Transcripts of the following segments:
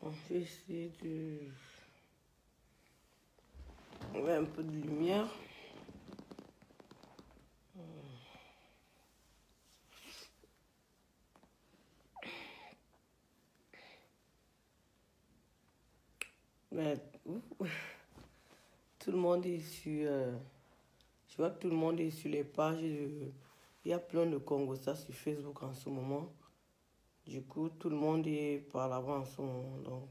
Bon, je vais essayer de... On met un peu de lumière. Mais tout le monde est sur... je vois que tout le monde est sur les pages. Il y a plein de Congolais sur Facebook en ce moment. Du coup, tout le monde est par là-bas en ce moment. Donc,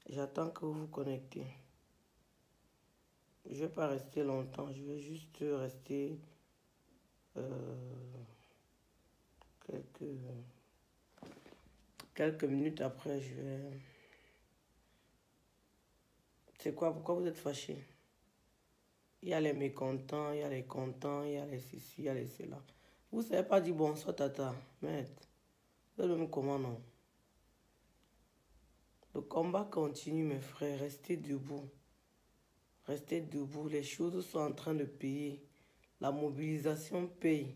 j'attends que vous vous connectez. Je ne vais pas rester longtemps. Je vais juste rester quelques minutes après. Je vais... C'est quoi? Pourquoi vous êtes fâchés? Il y a les mécontents, il y a les contents, il y a les ceci, il y a les cela. Vous ne savez pas dire bonsoir, tata. Maître. Vous allez me comment non? Le combat continue, mes frères. Restez debout. Restez debout. Les choses sont en train de payer. La mobilisation paye.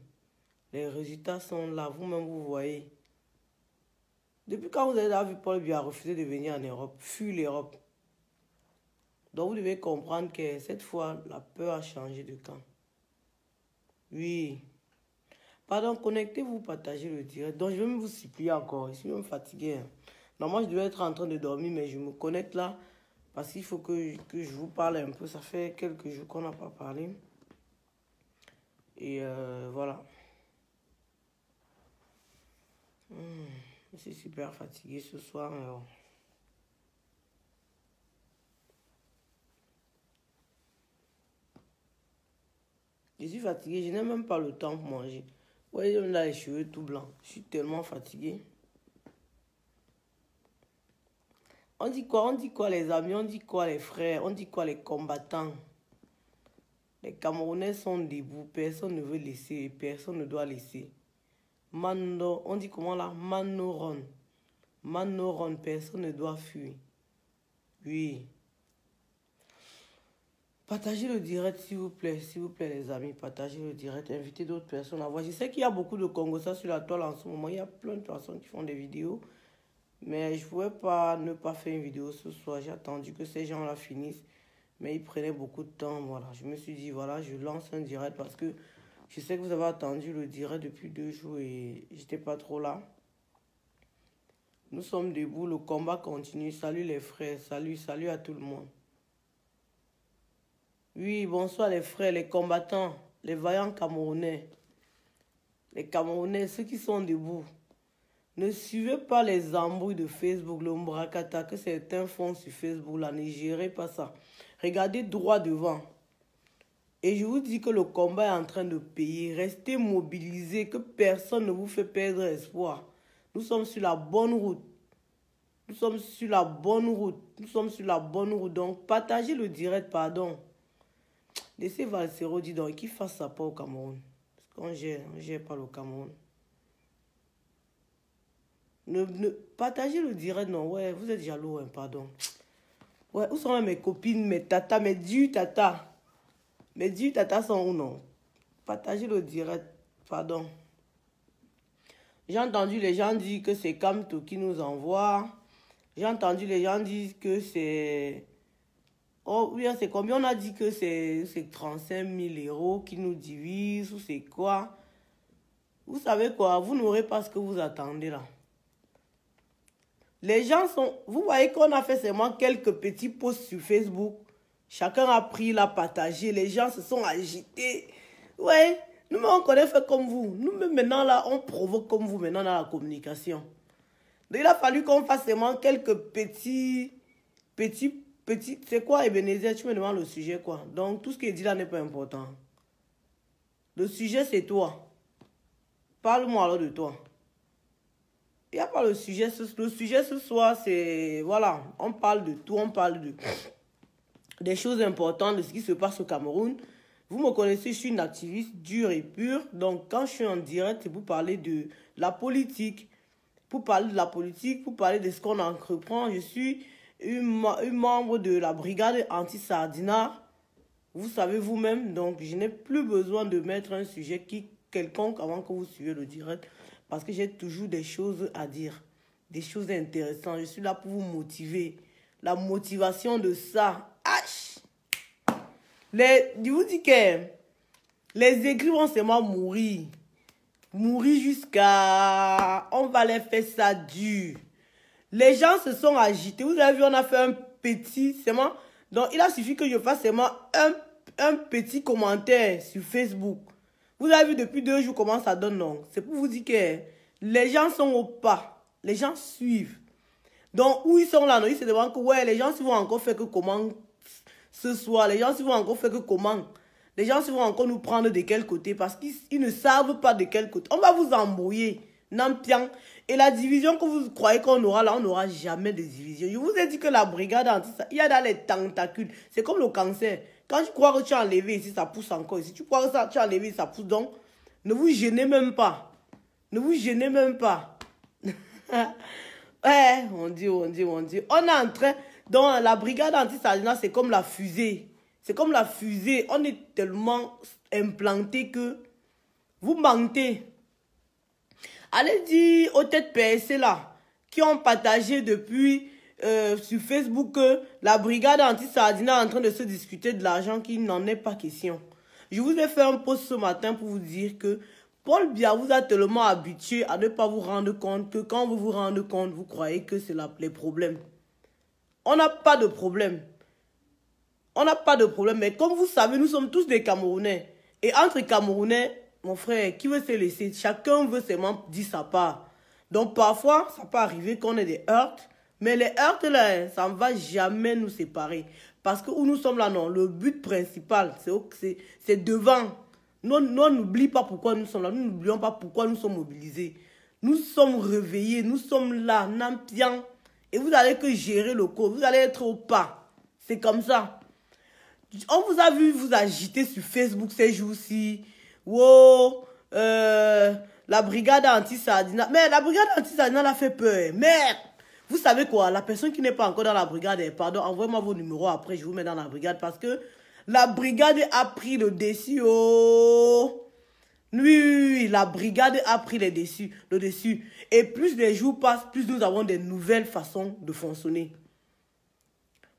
Les résultats sont là. Vous-même, vous voyez. Depuis quand vous avez vu Paul Biya refuser de venir en Europe, fuir l'Europe. Donc, vous devez comprendre que cette fois, la peur a changé de camp. Oui. Pardon, connectez-vous, partagez le direct. Donc, je vais même vous supplier encore. Je suis même fatigué. Hein. Normalement, je devais être en train de dormir, mais je me connecte là. Parce qu'il faut que je vous parle un peu. Ça fait quelques jours qu'on n'a pas parlé. Et voilà. Je suis super fatigué ce soir. Alors. Je suis fatigué. Je n'ai même pas le temps pour manger. Vous voyez, là, les cheveux tout blancs. Je suis tellement fatigué. On dit quoi? On dit quoi les amis? On dit quoi les frères? On dit quoi les combattants? Les Camerounais sont debout. Personne ne veut laisser. Personne ne doit laisser. Mano, on dit comment là? Manoron. Manoron. Personne ne doit fuir. Oui. Partagez le direct s'il vous plaît les amis. Partagez le direct. Invitez d'autres personnes à voir. Je sais qu'il y a beaucoup de Congolais sur la toile en ce moment. Il y a plein de personnes qui font des vidéos. Mais je ne pouvais pas ne pas faire une vidéo ce soir. J'ai attendu que ces gens-là finissent. Mais ils prenaient beaucoup de temps. Voilà. Je me suis dit, voilà, je lance un direct parce que je sais que vous avez attendu le direct depuis 2 jours et j'étais pas trop là. Nous sommes debout. Le combat continue. Salut les frères. Salut à tout le monde. Oui, bonsoir les frères, les combattants, les vaillants Camerounais. Les Camerounais, ceux qui sont debout. Ne suivez pas les embrouilles de Facebook, le mbrakata que certains font sur Facebook, là, ne gérez pas ça. Regardez droit devant. Et je vous dis que le combat est en train de payer. Restez mobilisés, que personne ne vous fait perdre espoir. Nous sommes sur la bonne route. Nous sommes sur la bonne route. Nous sommes sur la bonne route. Donc, partagez le direct, pardon. Laissez Valsero dire donc qu'il fasse ça pas au Cameroun. Parce qu'on gère pas le Cameroun. Partagez le direct, non, ouais, vous êtes jaloux, hein, pardon. Ouais, où sont mes copines, mes tatas, mes dieux tatas? Mes dieux tatas sont où, non? Partagez le direct, pardon. J'ai entendu les gens dire que c'est Kamto qui nous envoie. J'ai entendu les gens dire que c'est... Oh oui, c'est combien? On a dit que c'est 35 000 € qui nous divisent ou c'est quoi? Vous savez quoi? Vous n'aurez pas ce que vous attendez là. Les gens sont... Vous voyez qu'on a fait seulement quelques petits posts sur Facebook. Chacun a pris, l'a partagé. Les gens se sont agités. Ouais, nous-mêmes, on connaît fait comme vous. Nous-mêmes, maintenant, là, on provoque comme vous maintenant dans la communication. Donc, il a fallu qu'on fasse seulement quelques petits... C'est quoi, Ebenezer? Tu me demandes le sujet, quoi. Donc, tout ce qui est dit là n'est pas important. Le sujet, c'est toi. Parle-moi alors de toi. Il n'y a pas le sujet. Le sujet ce soir, c'est... Voilà, on parle de tout. On parle des choses importantes, de ce qui se passe au Cameroun. Vous me connaissez, je suis une activiste dure et pure. Donc, quand je suis en direct, c'est pour parler de la politique. Pour parler de la politique, pour parler de ce qu'on entreprend. Je suis une membre de la brigade anti-Sardinat. Vous savez vous-même. Donc, je n'ai plus besoin de mettre un sujet quelconque avant que vous suiviez le direct. Parce que j'ai toujours des choses à dire. des choses intéressantes. Je suis là pour vous motiver. La motivation de ça. H. Je vous dis que les aigris vont seulement mourir. Mourir jusqu'à... On va les faire ça dur. Les gens se sont agités. Vous avez vu, on a fait un petit... Seulement, donc, il a suffi que je fasse seulement un petit commentaire sur Facebook. Vous avez vu depuis 2 jours comment ça donne, non? C'est pour vous dire que les gens sont au pas. Les gens suivent. Donc, où ils sont là, non? Ils se demandent que, ouais, les gens vont encore faire que comment ce soir. Les gens vont encore faire que comment. Les gens vont encore nous prendre de quel côté parce qu'ils ne savent pas de quel côté. On va vous embrouiller. Nampian. Et la division que vous croyez qu'on aura là, on n'aura jamais de division. Je vous ai dit que la brigade anti, il y a dans les tentacules. C'est comme le cancer. Quand tu crois que tu as enlevé ici, ça pousse encore ici. Tu crois que tu as enlevé, ça pousse. Donc, ne vous gênez même pas. Ne vous gênez même pas. Ouais, on dit. On est en train... Donc, la brigade anti-sardina, c'est comme la fusée. C'est comme la fusée. On est tellement implanté que vous mentez. Allez dire aux têtes PSC là, qui ont partagé depuis sur Facebook que la brigade anti-sardina est en train de se discuter de l'argent qui n'en est pas question. Je vous ai fait un post ce matin pour vous dire que Paul Biya vous a tellement habitué à ne pas vous rendre compte que quand vous vous rendez compte, vous croyez que c'est les problèmes. On n'a pas de problème. On n'a pas de problème. Mais comme vous savez, nous sommes tous des Camerounais. Et entre Camerounais, mon frère, qui veut se laisser? Chacun veut seulement dire sa part. Donc parfois, ça peut arriver qu'on ait des heurts. Mais les heurts, là, ça ne va jamais nous séparer. Parce que où nous sommes là, non, le but principal, c'est devant. Nous n'oublions pas pourquoi nous sommes là. Nous n'oublions pas pourquoi nous sommes mobilisés. Nous sommes réveillés. Nous sommes là, nampian. Et vous allez que gérer le cours. Vous allez être au pas. C'est comme ça. On vous a vu vous agiter sur Facebook ces jours-ci. Wow, la brigade anti-sardina. Mais la brigade anti-sardina l'a fait peur. Merde. Vous savez quoi? La personne qui n'est pas encore dans la brigade, pardon, envoyez-moi vos numéros après, je vous mets dans la brigade. Parce que la brigade a pris le dessus. Oh. Oui, la brigade a pris le dessus. Et plus les jours passent, plus nous avons des nouvelles façons de fonctionner.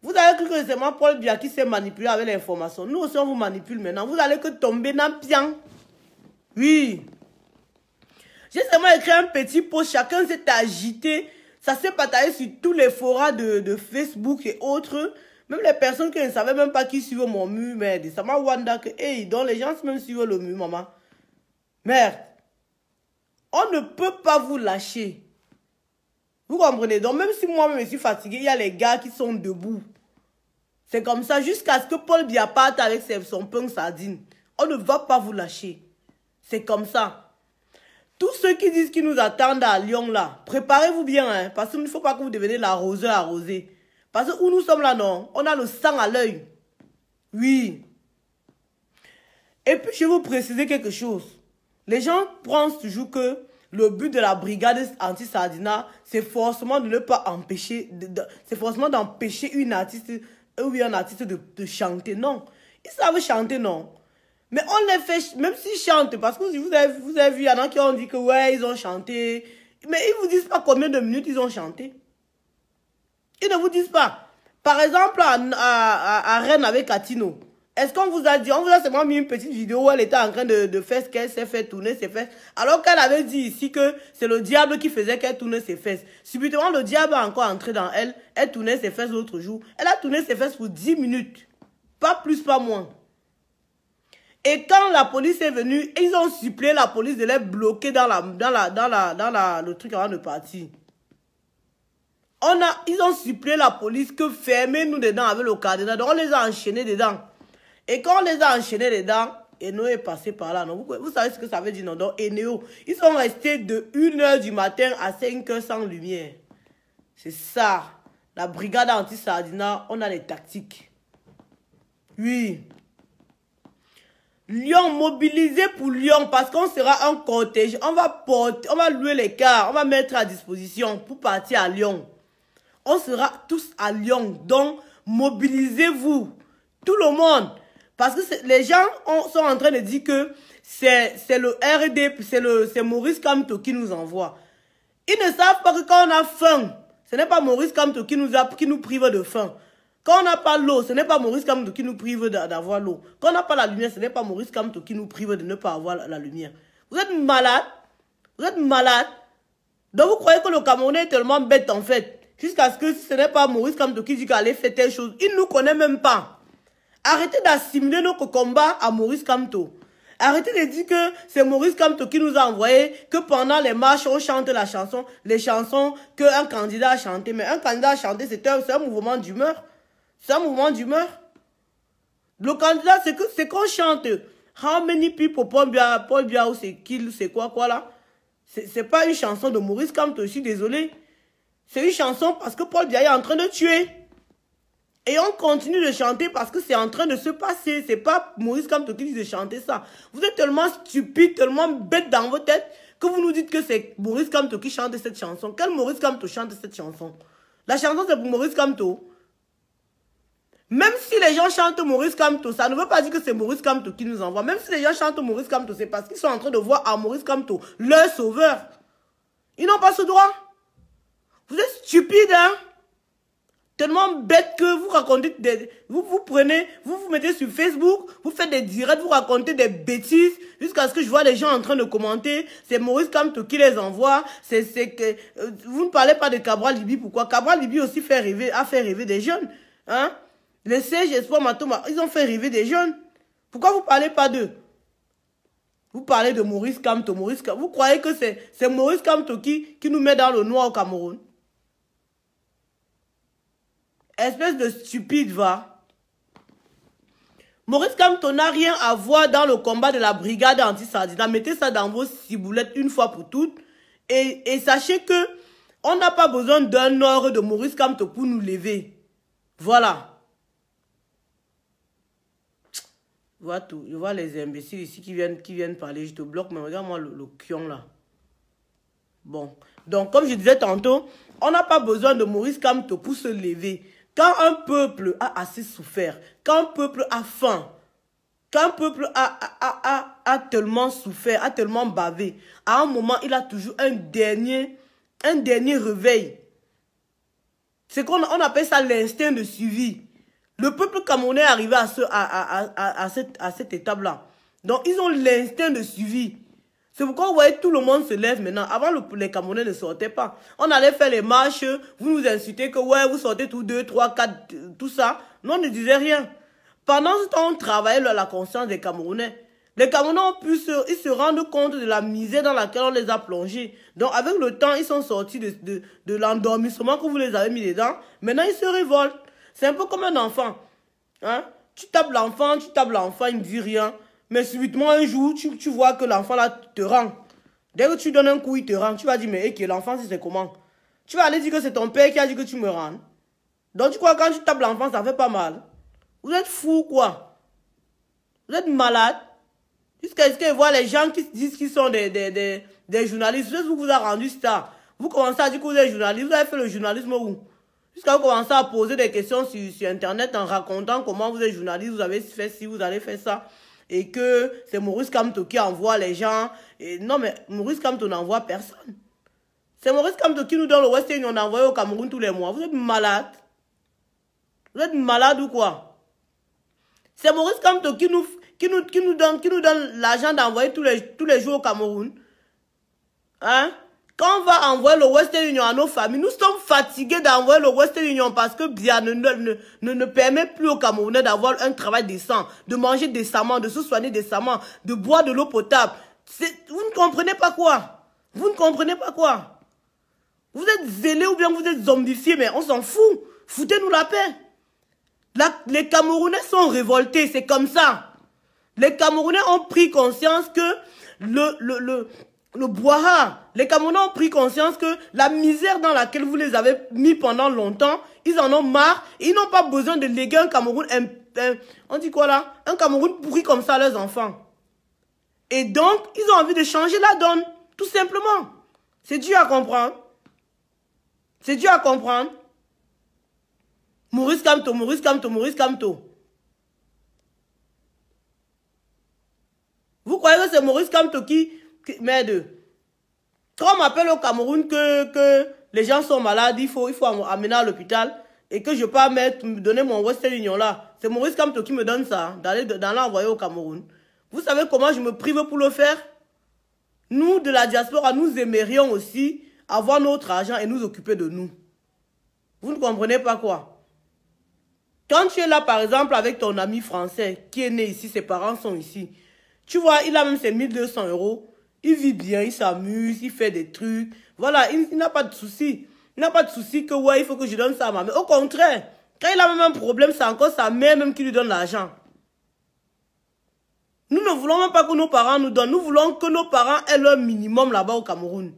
Vous avez cru que c'est moi, Paul Biya, qui s'est manipulé avec l'information. Nous aussi, on vous manipule maintenant. Vous allez que tomber dans le pian. Oui. J'ai seulement écrit un petit post. Chacun s'est agité. Ça s'est partagé sur tous les forums de Facebook et autres. Même les personnes qui ne savaient même pas qui suivent mon mur. Merde. Ça m'a wanda que, hey, donc les gens même suivent le mur, maman. Merde. On ne peut pas vous lâcher. Vous comprenez? Donc, même si moi-même je suis fatigué, il y a les gars qui sont debout. C'est comme ça, jusqu'à ce que Paul Biya parte avec son pain sardine. On ne va pas vous lâcher. C'est comme ça. Tous ceux qui disent qu'ils nous attendent à Lyon, là, préparez-vous bien, hein, parce qu'il ne faut pas que vous deveniez l'arroseur arrosé. Parce que où nous sommes là, non, on a le sang à l'œil. Oui. Et puis, je vais vous préciser quelque chose. Les gens pensent toujours que le but de la brigade anti-sardina, c'est forcément de ne pas empêcher, c'est forcément d'empêcher une artiste ou un artiste de chanter. Non, ils savent chanter, non. Mais on les fait, même s'ils chantent, parce que vous avez vu, il y en a qui ont dit que ouais, ils ont chanté. Mais ils ne vous disent pas combien de minutes ils ont chanté. Ils ne vous disent pas. Par exemple, à Rennes avec Atino. Est-ce qu'on vous a dit, on vous a seulement mis une petite vidéo où elle était en train de faire ce qu'elle s'est fait tourner ses fesses. Alors qu'elle avait dit ici que c'est le diable qui faisait qu'elle tournait ses fesses. Subitement, le diable a encore entré dans elle. Elle tournait ses fesses l'autre jour. Elle a tourné ses fesses pour 10 minutes. Pas plus, pas moins. Et quand la police est venue, ils ont supplié la police de les bloquer dans le truc avant de partir. Ils ont supplié la police que fermez-nous dedans avec le cadenas. Donc on les a enchaînés dedans. Et quand on les a enchaînés dedans, Eno est passé par là. Non? Vous savez ce que ça veut dire, non? Donc, Eno, ils sont restés de 1h du matin à 5h sans lumière. C'est ça. La brigade anti-sardina, on a les tactiques. Oui. Lyon, mobilisé pour Lyon, parce qu'on sera un cortège. On va louer les cars, on va mettre à disposition pour partir à Lyon. On sera tous à Lyon. Donc, mobilisez-vous. Tout le monde. Parce que les gens sont en train de dire que c'est le RD, c'est Maurice Kamto qui nous envoie. Ils ne savent pas que quand on a faim, ce n'est pas Maurice Kamto qui nous prive de faim. Quand on n'a pas l'eau, ce n'est pas Maurice Kamto qui nous prive d'avoir l'eau. Quand on n'a pas la lumière, ce n'est pas Maurice Kamto qui nous prive de ne pas avoir la lumière. Vous êtes malade. Vous êtes malade. Donc vous croyez que le Camerounais est tellement bête en fait. Jusqu'à ce que ce n'est pas Maurice Kamto qui dit qu'il allait faire telle chose. Il ne nous connaît même pas. Arrêtez d'assimiler notre combat à Maurice Kamto. Arrêtez de dire que c'est Maurice Kamto qui nous a envoyé, que pendant les marches, on chante les chansons qu'un candidat a chanté. Mais un candidat a chanté, c'est un mouvement d'humeur. C'est un mouvement d'humeur. Le candidat, c'est qu'on chante. How many people, Paul Biya, c'est quoi là? C'est pas une chanson de Maurice Kamto, je suis désolé. C'est une chanson parce que Paul Biya est en train de tuer. Et on continue de chanter parce que c'est en train de se passer. C'est pas Maurice Kamto qui dit de chanter ça. Vous êtes tellement stupide, tellement bête dans vos têtes que vous nous dites que c'est Maurice Kamto qui chante cette chanson. Quel Maurice Kamto chante cette chanson? La chanson c'est pour Maurice Kamto. Même si les gens chantent Maurice Kamto, ça ne veut pas dire que c'est Maurice Kamto qui nous envoie. Même si les gens chantent Maurice Kamto, c'est parce qu'ils sont en train de voir à Maurice Kamto leur sauveur. Ils n'ont pas ce droit. Vous êtes stupides, hein? Tellement bête que vous racontez vous mettez sur Facebook, vous faites des directs, vous racontez des bêtises, jusqu'à ce que je vois les gens en train de commenter, c'est Maurice Kamto qui les envoie, vous ne parlez pas de Cabral Libi, pourquoi? Cabral Libi aussi a fait rêver des jeunes, hein? Les Serge Espoir Matoma, ils ont fait rêver des jeunes. Pourquoi vous ne parlez pas d'eux? Vous parlez de Maurice Kamto, vous croyez que c'est Maurice Kamto qui nous met dans le noir au Cameroun? Espèce de stupide, va. Maurice Kamto n'a rien à voir dans le combat de la brigade anti-Sardina. Mettez ça dans vos ciboulettes une fois pour toutes. Et sachez que on n'a pas besoin d'un ordre de Maurice Kamto pour nous lever. Voilà. Je vois tout. Je vois les imbéciles ici qui viennent parler. Je te bloque, mais regarde-moi le kion là. Bon. Donc, comme je disais tantôt, on n'a pas besoin de Maurice Kamto pour se lever. Quand un peuple a assez souffert, quand un peuple a faim, quand un peuple a tellement souffert, a tellement bavé, à un moment, il a toujours un dernier réveil. C'est qu'on appelle ça l'instinct de suivi. Le peuple camerounais est arrivé à cette étape-là. Donc, ils ont l'instinct de suivi. C'est pourquoi vous voyez, tout le monde se lève maintenant. Avant, les Camerounais ne sortaient pas. On allait faire les marches, vous nous incitez que ouais, vous sortez tous 2, 3, 4, tout ça. Non, on ne disait rien. Pendant ce temps, on travaillait la conscience des Camerounais. Les Camerounais ils se rendent compte de la misère dans laquelle on les a plongés. Donc, avec le temps, ils sont sortis de l'endormissement que vous les avez mis dedans. Maintenant, ils se révoltent. C'est un peu comme un enfant. Hein? Tu tapes l'enfant, il ne dit rien. Mais subitement, un jour, tu vois que l'enfant là te rend. Dès que tu donnes un coup, il te rend. Tu vas dire, mais l'enfant, c'est comment? Tu vas aller dire que c'est ton père qui a dit que tu me rends. Donc, tu crois que quand tu tapes l'enfant, ça fait pas mal. Vous êtes fous, quoi? Vous êtes malade? Jusqu'à ce que voir les gens qui disent qu'ils sont des journalistes. Facebook vous a rendu star. Vous commencez à dire que vous êtes journaliste. Vous avez fait le journalisme où? Jusqu'à vous commencer à poser des questions sur Internet en racontant comment vous êtes journaliste, vous avez fait ci, vous avez fait ça. Et que c'est Maurice Kamto qui envoie les gens. Et non, mais Maurice Kamto n'envoie personne. C'est Maurice Kamto qui nous donne le West Union, on envoie au Cameroun tous les mois. Vous êtes malade? Vous êtes malade ou quoi? C'est Maurice Kamto qui nous donne l'argent d'envoyer tous les jours au Cameroun. Hein? Quand on va envoyer le Western Union à nos familles, nous sommes fatigués d'envoyer le Western Union parce que Biya ne permet plus aux Camerounais d'avoir un travail décent, de manger décemment, de se soigner décemment, de boire de l'eau potable. Vous ne comprenez pas quoi? Vous ne comprenez pas quoi? Vous êtes zélés ou bien vous êtes zombifiés, mais on s'en fout. Foutez-nous la paix. Les Camerounais sont révoltés, c'est comme ça. Les Camerounais ont pris conscience que le Boira, les Camerounais ont pris conscience que la misère dans laquelle vous les avez mis pendant longtemps, ils en ont marre et ils n'ont pas besoin de léguer un Cameroun, on dit quoi là? Un Cameroun pourri comme ça à leurs enfants. Et donc, ils ont envie de changer la donne, tout simplement. C'est dur à comprendre. C'est dur à comprendre. Maurice Kamto, Maurice Kamto, Maurice Kamto. Vous croyez que c'est Maurice Kamto qui merde? Quand on m'appelle au Cameroun que les gens sont malades, il faut amener à l'hôpital et que je peux me donner mon Western Union là. C'est Maurice Kamto qui me donne ça, d'aller l'envoyer au Cameroun. Vous savez comment je me prive pour le faire? Nous, de la diaspora, nous aimerions aussi avoir notre argent et nous occuper de nous. Vous ne comprenez pas quoi? Quand tu es là, par exemple, avec ton ami français qui est né ici, ses parents sont ici. Tu vois, il a même ses 1200 €. Il vit bien, il s'amuse, il fait des trucs. Voilà, il n'a pas de souci. Il n'a pas de souci que, ouais, il faut que je donne ça à ma mère. Au contraire, quand il a même un problème, c'est encore sa mère même qui lui donne l'argent. Nous ne voulons même pas que nos parents nous donnent. Nous voulons que nos parents aient leur minimum là-bas au Cameroun.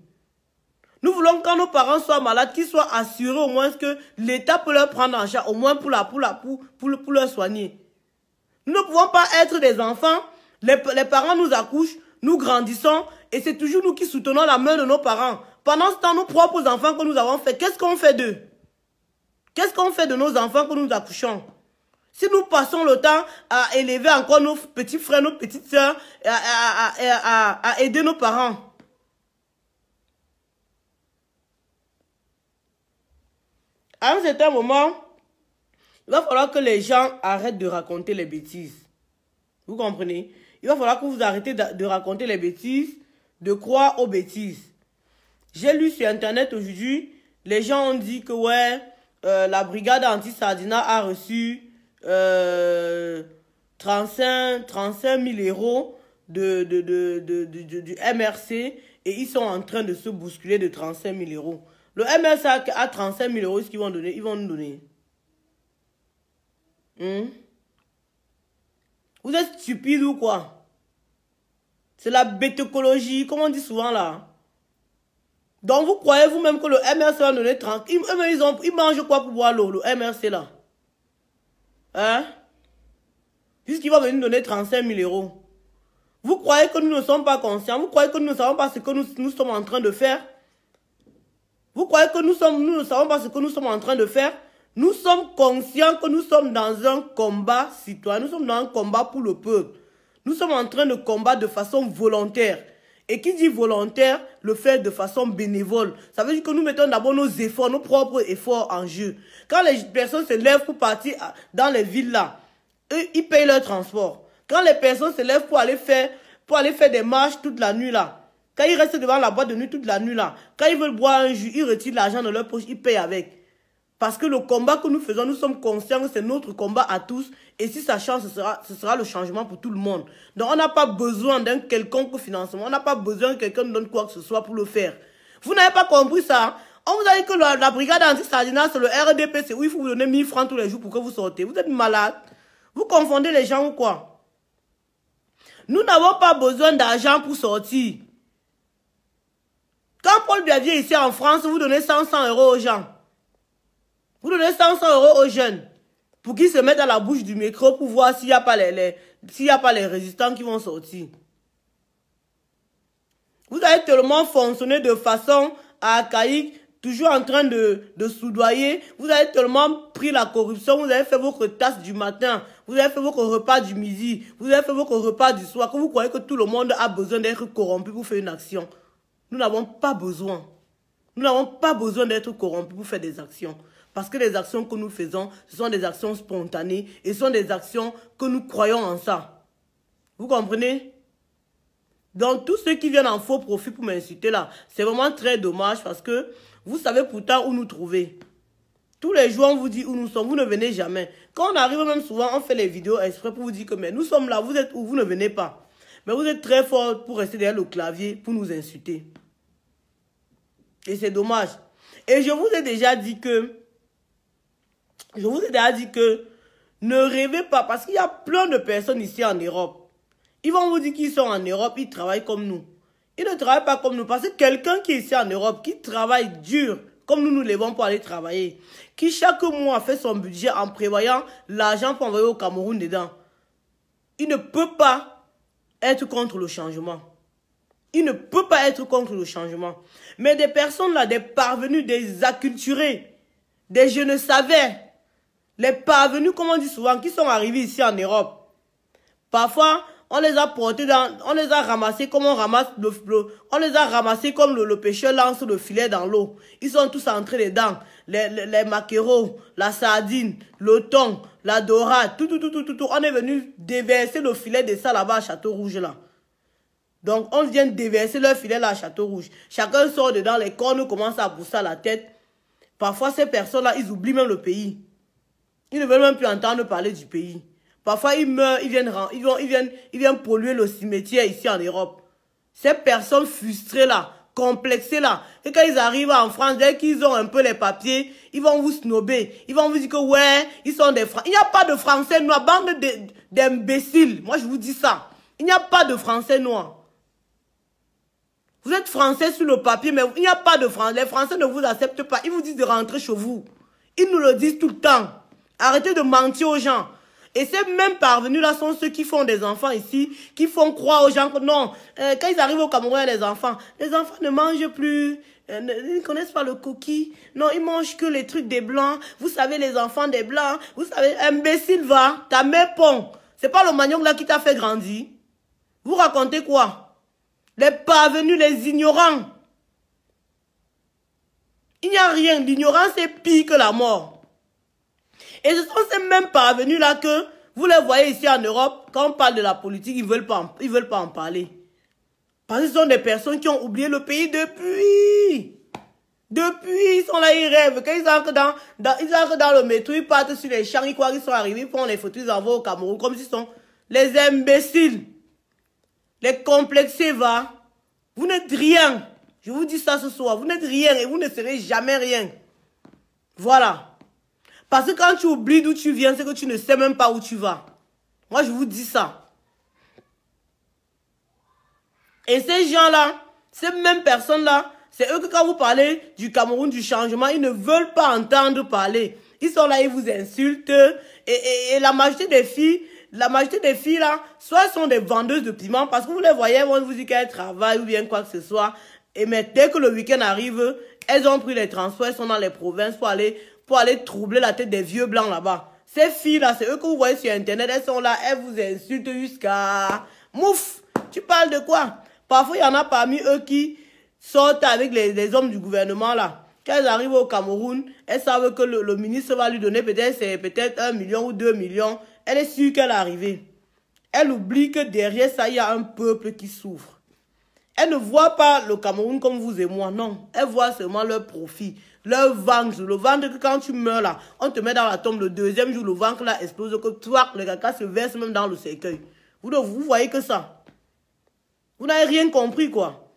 Nous voulons que quand nos parents soient malades, qu'ils soient assurés au moins que l'État peut leur prendre en charge, au moins pour leur soigner. Nous ne pouvons pas être des enfants, les parents nous accouchent, nous grandissons, et c'est toujours nous qui soutenons la main de nos parents. Pendant ce temps, nos propres enfants que nous avons fait, qu'est-ce qu'on fait d'eux? Qu'est-ce qu'on fait de nos enfants que nous accouchons? Si nous passons le temps à élever encore nos petits frères, nos petites sœurs, à aider nos parents. À un certain moment, il va falloir que les gens arrêtent de raconter les bêtises. Vous comprenez? Il va falloir que vous arrêtez de raconter les bêtises, de croire aux bêtises. J'ai lu sur Internet aujourd'hui, les gens ont dit que ouais, la brigade anti-Sardina a reçu 35 000 € du MRC et ils sont en train de se bousculer de 35 000 €. Le MRC a 35 000 €, ce qu'ils vont donner, ils vont nous donner. Vous êtes stupide ou quoi? C'est la bêtecologie, comme on dit souvent là. Donc vous croyez vous-même que le MRC va donner 30... Ils mangent quoi pour boire l'eau, le MRC là? Hein? Puisqu'il va venir nous donner 35 000 €. Vous croyez que nous ne sommes pas conscients? Vous croyez que nous ne savons pas ce que nous sommes en train de faire? Vous croyez que nous ne savons pas ce que nous sommes en train de faire? Nous sommes conscients que nous sommes dans un combat citoyen. Nous sommes dans un combat pour le peuple. Nous sommes en train de combattre de façon volontaire. Et qui dit volontaire, le fait de façon bénévole. Ça veut dire que nous mettons d'abord nos efforts, nos propres efforts en jeu. Quand les personnes se lèvent pour partir dans les villes là, eux, ils payent leur transport. Quand les personnes se lèvent pour aller faire des marches toute la nuit là, quand ils restent devant la boîte de nuit toute la nuit là, quand ils veulent boire un jus, ils retirent l'argent de leur poche, ils payent avec. Parce que le combat que nous faisons, nous sommes conscients que c'est notre combat à tous. Et si ça change, ce sera le changement pour tout le monde. Donc on n'a pas besoin d'un quelconque financement. On n'a pas besoin que quelqu'un nous donne quoi que ce soit pour le faire. Vous n'avez pas compris ça? On vous a dit que la brigade anti-Sardina, c'est le RDP, c'est où il faut vous donner 1000 francs tous les jours pour que vous sortez. Vous êtes malade. Vous confondez les gens ou quoi? Nous n'avons pas besoin d'argent pour sortir. Quand Paul Biya vient ici en France, vous donnez 100 € aux gens. Vous donnez 100 € aux jeunes pour qu'ils se mettent à la bouche du micro pour voir s'il n'y a pas les résistants qui vont sortir. Vous avez tellement fonctionné de façon archaïque, toujours en train de soudoyer. Vous avez tellement pris la corruption, vous avez fait votre tasse du matin, vous avez fait votre repas du midi, vous avez fait votre repas du soir, que vous croyez que tout le monde a besoin d'être corrompu pour faire une action. Nous n'avons pas besoin. Nous n'avons pas besoin d'être corrompus pour faire des actions. Parce que les actions que nous faisons, ce sont des actions spontanées et ce sont des actions que nous croyons en ça. Vous comprenez? Donc, tous ceux qui viennent en faux profit pour m'insulter là, c'est vraiment très dommage parce que vous savez pourtant où nous trouver. Tous les jours, on vous dit où nous sommes, vous ne venez jamais. Quand on arrive même souvent, on fait les vidéos exprès pour vous dire que mais nous sommes là, vous êtes où, vous ne venez pas. Mais vous êtes très fort pour rester derrière le clavier, pour nous insulter. Et c'est dommage. Et je vous ai déjà dit que ne rêvez pas, parce qu'il y a plein de personnes ici en Europe. Ils vont vous dire qu'ils sont en Europe, ils travaillent comme nous. Ils ne travaillent pas comme nous, parce que quelqu'un qui est ici en Europe, qui travaille dur, comme nous nous levons pour aller travailler, qui chaque mois fait son budget en prévoyant l'argent pour envoyer au Cameroun dedans, il ne peut pas être contre le changement. Il ne peut pas être contre le changement. Mais des personnes là, des parvenus, des acculturés, des je ne savais, les parvenus, comme on dit souvent, qui sont arrivés ici en Europe. Parfois, On les a portés on les a ramassés comme on ramasse on les a ramassés comme le pêcheur lance le filet dans l'eau. Ils sont tous entrés dedans. Les maquereaux, la sardine, le thon, la dorade, tout. On est venu déverser le filet de ça là-bas à Château-Rouge là. Donc, on vient déverser leur filet là à Château-Rouge. Chacun sort dedans, les cornes commencent à pousser à la tête. Parfois, ces personnes-là, ils oublient même le pays. Ils ne veulent même plus entendre parler du pays. Parfois, ils meurent, ils viennent polluer le cimetière ici en Europe. Ces personnes frustrées là, complexées là, et quand ils arrivent en France, dès qu'ils ont un peu les papiers, ils vont vous snober. Ils vont vous dire que ouais, ils sont des Français. Il n'y a pas de Français noirs, bande d'imbéciles. Moi, je vous dis ça. Il n'y a pas de Français noirs. Vous êtes Français sur le papier, mais il n'y a pas de Français. Les Français ne vous acceptent pas. Ils vous disent de rentrer chez vous. Ils nous le disent tout le temps. Arrêtez de mentir aux gens. Et ces mêmes parvenus-là sont ceux qui font des enfants ici, qui font croire aux gens que non, quand ils arrivent au Cameroun, les enfants ne mangent plus, ils ne connaissent pas le coquille. Non, ils mangent que les trucs des Blancs. Vous savez, les enfants des Blancs, vous savez, imbécile va, ta mère pond. C'est pas le manioc là qui t'a fait grandir. Vous racontez quoi? Les parvenus, les ignorants. Il n'y a rien. L'ignorance est pire que la mort. Et ce sont ces mêmes parvenus-là que vous les voyez ici en Europe. Quand on parle de la politique, ils veulent pas en parler. Parce que ce sont des personnes qui ont oublié le pays depuis. Depuis, ils sont là, ils rêvent. Quand ils entrent dans le métro, ils partent sur les champs, ils croient qu'ils sont arrivés, ils font les photos, ils envoient au Cameroun, comme s'ils sont les imbéciles. Les complexés, va. Vous n'êtes rien. Je vous dis ça ce soir. Vous n'êtes rien et vous ne serez jamais rien. Voilà. Parce que quand tu oublies d'où tu viens, c'est que tu ne sais même pas où tu vas. Moi, je vous dis ça. Et ces gens-là, ces mêmes personnes-là, c'est eux que quand vous parlez du Cameroun, du changement, ils ne veulent pas entendre parler. Ils sont là, ils vous insultent. Et la majorité des filles, là, soit elles sont des vendeuses de piment, parce que vous les voyez, on vous dit qu'elles travaillent ou bien quoi que ce soit. Et mais dès que le week-end arrive, elles ont pris les transports, elles sont dans les provinces pour aller troubler la tête des vieux blancs là-bas. Ces filles-là, c'est eux que vous voyez sur Internet, elles sont là, elles vous insultent jusqu'à... Mouf! Tu parles de quoi? Parfois, il y en a parmi eux qui sortent avec les hommes du gouvernement là. Quand elles arrivent au Cameroun, elles savent que le ministre va lui donner peut-être 1 million ou 2 millions. Elle est sûre qu'elle est arrivée. Elle oublie que derrière ça, il y a un peuple qui souffre. Elle ne voit pas le Cameroun comme vous et moi, non. Elle voit seulement leur profit, leur ventre. Le ventre que quand tu meurs là, on te met dans la tombe. Le deuxième jour, le ventre là explose, que toi, le caca se verse même dans le cercueil. Vous voyez que ça. Vous n'avez rien compris, quoi.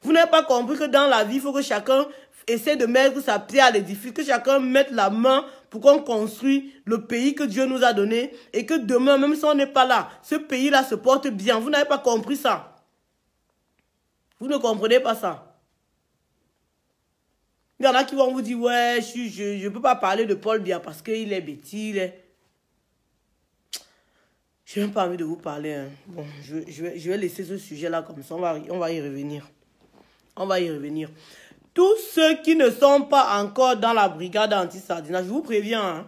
Vous n'avez pas compris que dans la vie, il faut que chacun essaie de mettre sa pierre à l'édifice, que chacun mette la main pour qu'on construise le pays que Dieu nous a donné et que demain, même si on n'est pas là, ce pays-là se porte bien. Vous n'avez pas compris ça. Vous ne comprenez pas ça. Il y en a qui vont vous dire, ouais, je ne peux pas parler de Paul Biya parce qu'il est bêtise. Je n'ai même pas envie de vous parler. Hein. Bon, je vais laisser ce sujet-là comme ça. On va y revenir. On va y revenir. Tous ceux qui ne sont pas encore dans la brigade anti-sardinage, je vous préviens. Hein,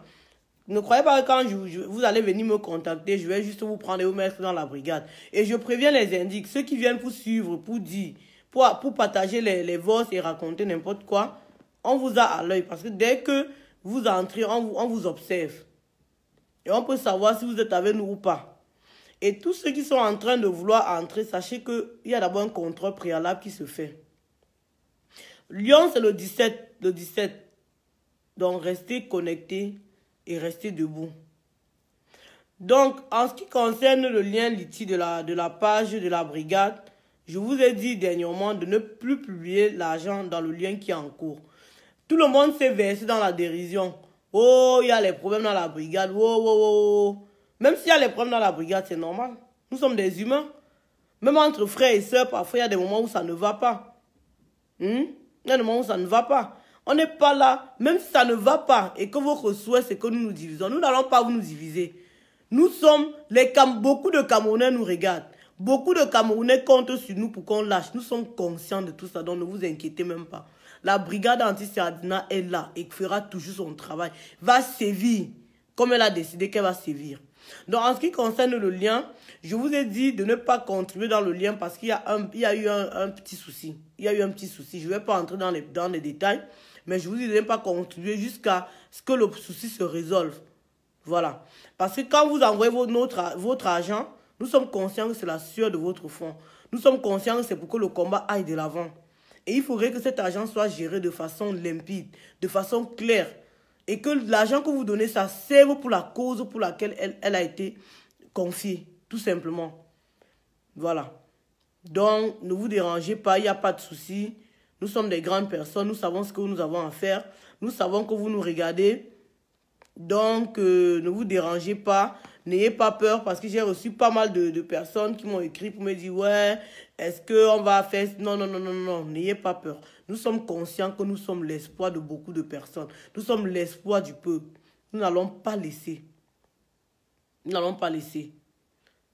ne croyez pas que quand vous allez venir me contacter, je vais juste vous prendre et vous mettre dans la brigade. Et je préviens les indiques, ceux qui viennent pour suivre, pour dire, pour partager les voix et raconter n'importe quoi, on vous a à l'œil. Parce que dès que vous entrez, on vous observe. Et on peut savoir si vous êtes avec nous ou pas. Et tous ceux qui sont en train de vouloir entrer, sachez qu'il y a d'abord un contrôle préalable qui se fait. Lyon, c'est le 17. Donc, restez connectés et restez debout. Donc, en ce qui concerne le lien Litchi de la page de la brigade, je vous ai dit dernièrement de ne plus publier l'argent dans le lien qui est en cours. Tout le monde s'est versé dans la dérision. Oh, il y a les problèmes dans la brigade. Oh, oh, oh. Même s'il y a les problèmes dans la brigade, c'est normal. Nous sommes des humains. Même entre frères et sœurs, parfois, il y a des moments où ça ne va pas. Il y a des moments où ça ne va pas. On n'est pas là, même si ça ne va pas, et que votre souhait, c'est que nous nous divisons. Nous n'allons pas vous nous diviser. Nous sommes, beaucoup de Camerounais nous regardent. Beaucoup de Camerounais comptent sur nous pour qu'on lâche. Nous sommes conscients de tout ça, donc ne vous inquiétez même pas. La brigade anti-Sardina est là et fera toujours son travail. Va sévir comme elle a décidé qu'elle va sévir. Donc, en ce qui concerne le lien, je vous ai dit de ne pas contribuer dans le lien parce qu'il y a eu un petit souci. Il y a eu un petit souci. Je ne vais pas entrer dans les détails, mais je vous dis de ne pas contribuer jusqu'à ce que le souci se résolve. Voilà. Parce que quand vous envoyez votre argent, nous sommes conscients que c'est la sueur de votre front. Nous sommes conscients que c'est pour que le combat aille de l'avant. Et il faudrait que cet argent soit géré de façon limpide, de façon claire. Et que l'argent que vous donnez, ça serve pour la cause pour laquelle elle a été confiée. Tout simplement. Voilà. Donc, ne vous dérangez pas, il n'y a pas de souci. Nous sommes des grandes personnes, nous savons ce que nous avons à faire. Nous savons que vous nous regardez. Donc, ne vous dérangez pas. N'ayez pas peur parce que j'ai reçu pas mal de personnes qui m'ont écrit pour me dire « Ouais, est-ce qu'on va faire... » Non, non, non, non, non, n'ayez pas peur. Nous sommes conscients que nous sommes l'espoir de beaucoup de personnes. Nous sommes l'espoir du peuple. Nous n'allons pas laisser. Nous n'allons pas laisser.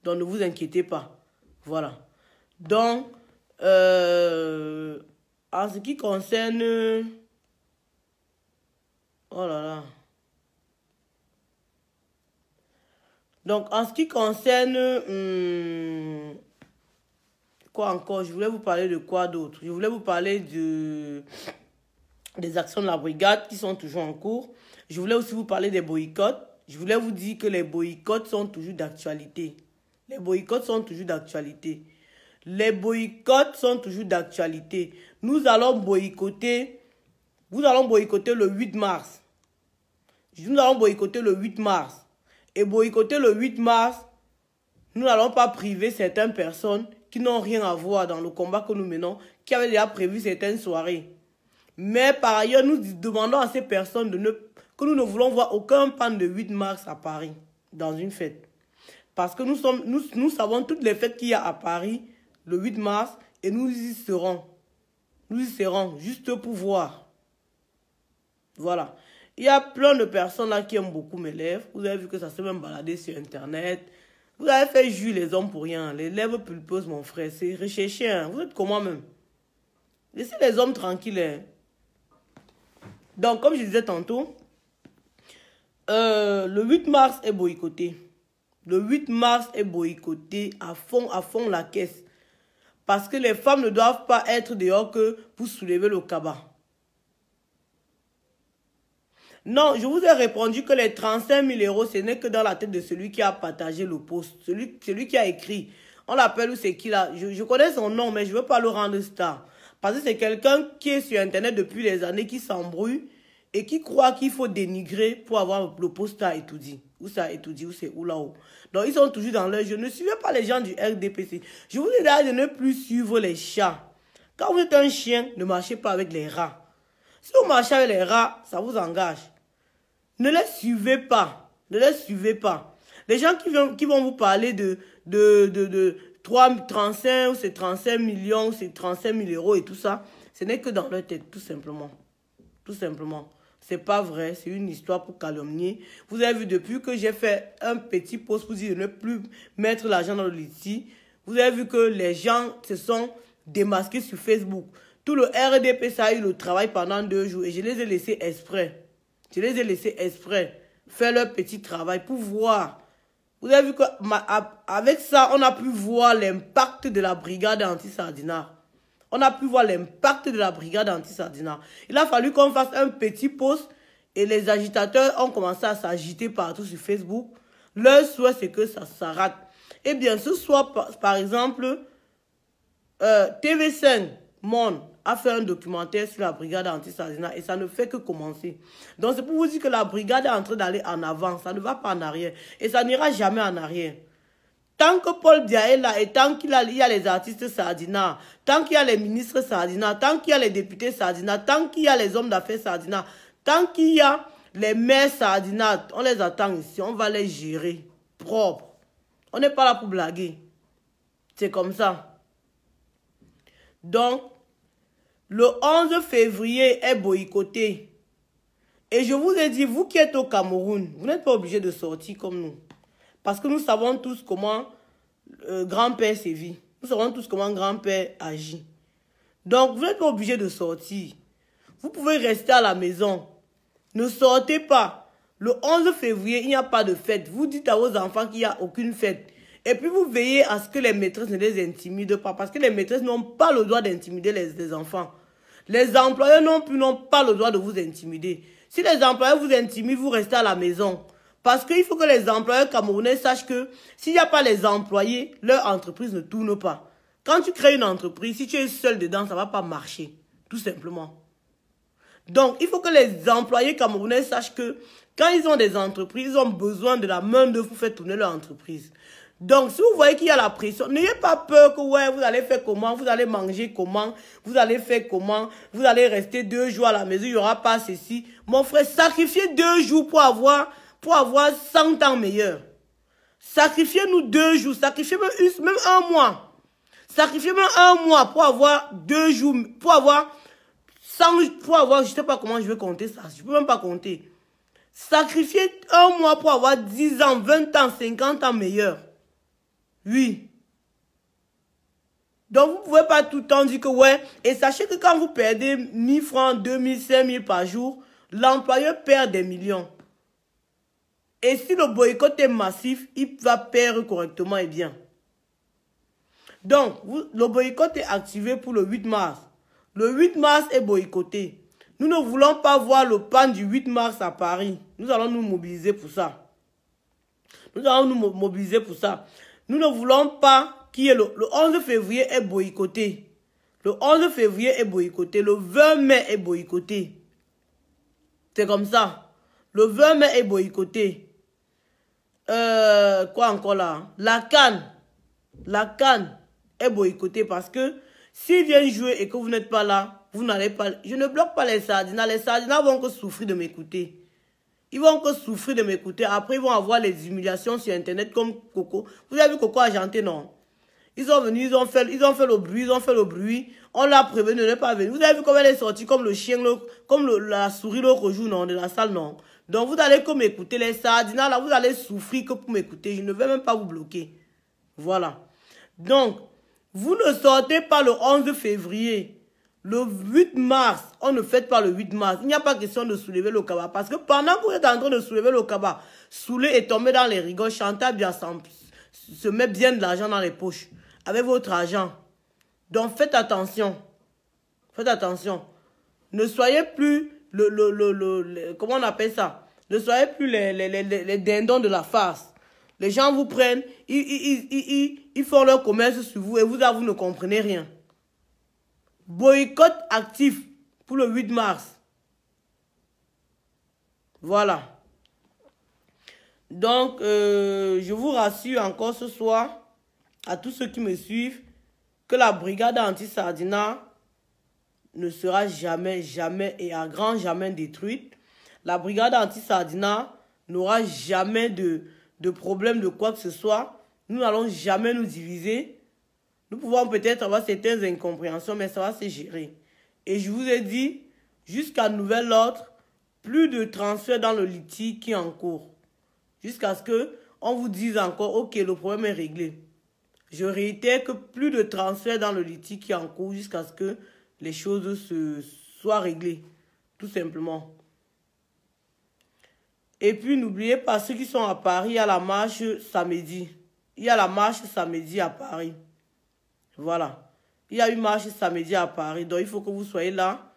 Donc, ne vous inquiétez pas. Voilà. Donc, en ce qui concerne... Oh là là. Donc, en ce qui concerne... quoi encore? Je voulais vous parler de quoi d'autre? Je voulais vous parler des actions de la brigade qui sont toujours en cours. Je voulais aussi vous parler des boycotts. Je voulais vous dire que les boycotts sont toujours d'actualité. Les boycotts sont toujours d'actualité. Les boycotts sont toujours d'actualité. Nous allons boycotter le 8 mars. Nous allons boycotter le 8 mars. Et boycotter le 8 mars, nous n'allons pas priver certaines personnes qui n'ont rien à voir dans le combat que nous menons, qui avaient déjà prévu certaines soirées. Mais par ailleurs, nous demandons à ces personnes que nous ne voulons voir aucun pan de 8 mars à Paris, dans une fête. Parce que nous savons toutes les fêtes qu'il y a à Paris le 8 mars et nous y serons. Nous y serons juste pour voir. Voilà. Il y a plein de personnes là qui aiment beaucoup mes lèvres. Vous avez vu que ça s'est même baladé sur Internet. Vous avez fait juger les hommes pour rien. Les lèvres pulpeuses, mon frère, c'est recherché. Hein. Vous êtes comment même? Laissez les hommes tranquilles. Hein. Donc, comme je disais tantôt, le 8 mars est boycotté. Le 8 mars est boycotté à fond la caisse. Parce que les femmes ne doivent pas être dehors que pour soulever le cabas. Non, je vous ai répondu que les 35 000 €, ce n'est que dans la tête de celui qui a partagé le post. Celui qui a écrit. On l'appelle ou c'est qui là? Je connais son nom, mais je ne veux pas le rendre star. Parce que c'est quelqu'un qui est sur Internet depuis des années, qui s'embrouille et qui croit qu'il faut dénigrer pour avoir le post à étudier. Où ça étudie, où c'est où là-haut. Donc ils sont toujours dans leur jeu. Ne suivez pas les gens du RDPC. Je vous ai dit de ne plus suivre les chats. Quand vous êtes un chien, ne marchez pas avec les rats. Si vous marchez avec les rats, ça vous engage. Ne les suivez pas. Ne les suivez pas. Les gens qui vont vous parler de 35 ou c'est 35 millions, ou c'est 35 000 € et tout ça, ce n'est que dans leur tête, tout simplement. Tout simplement. C'est pas vrai, c'est une histoire pour calomnier. Vous avez vu, depuis que j'ai fait un petit post pour dire de ne plus mettre l'argent dans le litige, vous avez vu que les gens se sont démasqués sur Facebook. Tout le RDP, ça a eu le travail pendant 2 jours et je les ai laissés exprès. Je les ai laissés exprès faire leur petit travail pour voir. Vous avez vu qu'avec ça, on a pu voir l'impact de la brigade anti-Sardinat. On a pu voir l'impact de la brigade anti-Sardinat. Il a fallu qu'on fasse un petit post et les agitateurs ont commencé à s'agiter partout sur Facebook. Leur souhait, c'est que ça s'arrête. Eh bien, ce soir, par exemple, TV5 Monde a fait un documentaire sur la brigade anti-Sardinat et ça ne fait que commencer. Donc, c'est pour vous dire que la brigade est en train d'aller en avant. Ça ne va pas en arrière. Et ça n'ira jamais en arrière. Tant que Paul Biya est là et tant qu'il y a les artistes Sardinat, tant qu'il y a les ministres Sardinat, tant qu'il y a les députés Sardinat, tant qu'il y a les hommes d'affaires Sardinat, tant qu'il y a les maires Sardinat, on les attend ici, on va les gérer propre. On n'est pas là pour blaguer. C'est comme ça. Donc, le 11 février est boycotté. Et je vous ai dit, vous qui êtes au Cameroun, vous n'êtes pas obligés de sortir comme nous. Parce que nous savons tous comment grand-père sévit. Nous savons tous comment grand-père agit. Donc, vous n'êtes pas obligés de sortir. Vous pouvez rester à la maison. Ne sortez pas. Le 11 février, il n'y a pas de fête. Vous dites à vos enfants qu'il n'y a aucune fête. Et puis vous veillez à ce que les maîtresses ne les intimident pas. Parce que les maîtresses n'ont pas le droit d'intimider les enfants. Les employeurs non plus n'ont pas le droit de vous intimider. Si les employeurs vous intimident, vous restez à la maison. Parce qu'il faut que les employeurs camerounais sachent que s'il n'y a pas les employés, leur entreprise ne tourne pas. Quand tu crées une entreprise, si tu es seul dedans, ça ne va pas marcher. Tout simplement. Donc, il faut que les employés camerounais sachent que quand ils ont des entreprises, ils ont besoin de la main d'œuvre pour faire tourner leur entreprise. Donc, si vous voyez qu'il y a la pression, n'ayez pas peur que ouais, vous allez faire comment, vous allez manger comment, vous allez faire comment, vous allez rester 2 jours à la maison, il n'y aura pas ceci. Mon frère, sacrifiez 2 jours pour avoir 100 ans meilleurs. Sacrifiez-nous 2 jours, sacrifiez même 1 mois. Sacrifiez même 1 mois pour avoir 2 jours, pour avoir 100, pour avoir, je ne sais pas comment je vais compter ça, je ne peux même pas compter. Sacrifiez 1 mois pour avoir 10 ans, 20 ans, 50 ans meilleurs. Oui. Donc, vous ne pouvez pas tout le temps dire que ouais. Et sachez que quand vous perdez 1000 francs, 2000, 5000 par jour, l'employeur perd des millions. Et si le boycott est massif, il va perdre correctement et bien. Donc, le boycott est activé pour le 8 mars. Le 8 mars est boycotté. Nous ne voulons pas voir le pan du 8 mars à Paris. Nous allons nous mobiliser pour ça. Nous allons nous mobiliser pour ça. Nous ne voulons pas qu'il y ait le 11 février est boycotté. Le 11 février est boycotté. Le 20 mai est boycotté. C'est comme ça. Le 20 mai est boycotté. Quoi encore là? La CAN. La CAN est boycottée parce que s'ils viennent jouer et que vous n'êtes pas là, vous n'allez pas... Je ne bloque pas les Sardinas. Les Sardinas vont que souffrir de m'écouter. Ils vont que souffrir de m'écouter. Après, ils vont avoir les humiliations sur Internet comme Coco. Vous avez vu Coco Argenté, non? Ils sont venus, ils ont fait le bruit. On l'a prévenu de ne pas venir. Vous avez vu comment elle est sortie comme le chien, comme la souris l'autre jour, non? De la salle, non? Donc, vous allez comme m'écouter. Les Sardinas, là, vous allez souffrir que pour m'écouter. Je ne vais même pas vous bloquer. Voilà. Donc, vous ne sortez pas le 11 février. Le 8 mars, on ne fête pas le 8 mars. Il n'y a pas question de soulever le cabas. Parce que pendant que vous êtes en train de soulever le cabas, Soulé est tombé dans les rigoles, Chantal bien se met bien de l'argent dans les poches. Avec votre argent. Donc faites attention. Faites attention. Ne soyez plus comment on appelle ça? Ne soyez plus les dindons de la farce. Les gens vous prennent, ils font leur commerce sur vous et vous ne comprenez rien. Boycott actif pour le 8 mars. Voilà. Donc, je vous rassure encore ce soir, à tous ceux qui me suivent, que la brigade anti-Sardina ne sera jamais, jamais et à grand jamais détruite. La brigade anti-Sardina n'aura jamais de problème de quoi que ce soit. Nous n'allons jamais nous diviser. Nous pouvons peut-être avoir certaines incompréhensions, mais ça va se gérer. Et je vous ai dit, jusqu'à nouvel ordre, plus de transfert dans le litige qui est en cours. Jusqu'à ce qu'on vous dise encore, ok, le problème est réglé. Je réitère que plus de transfert dans le litige qui est en cours jusqu'à ce que les choses soient réglées. Tout simplement. Et puis, n'oubliez pas, ceux qui sont à Paris, il y a la marche samedi. Il y a la marche samedi à Paris. Voilà. Il y a une marche samedi à Paris. Donc, il faut que vous soyez là.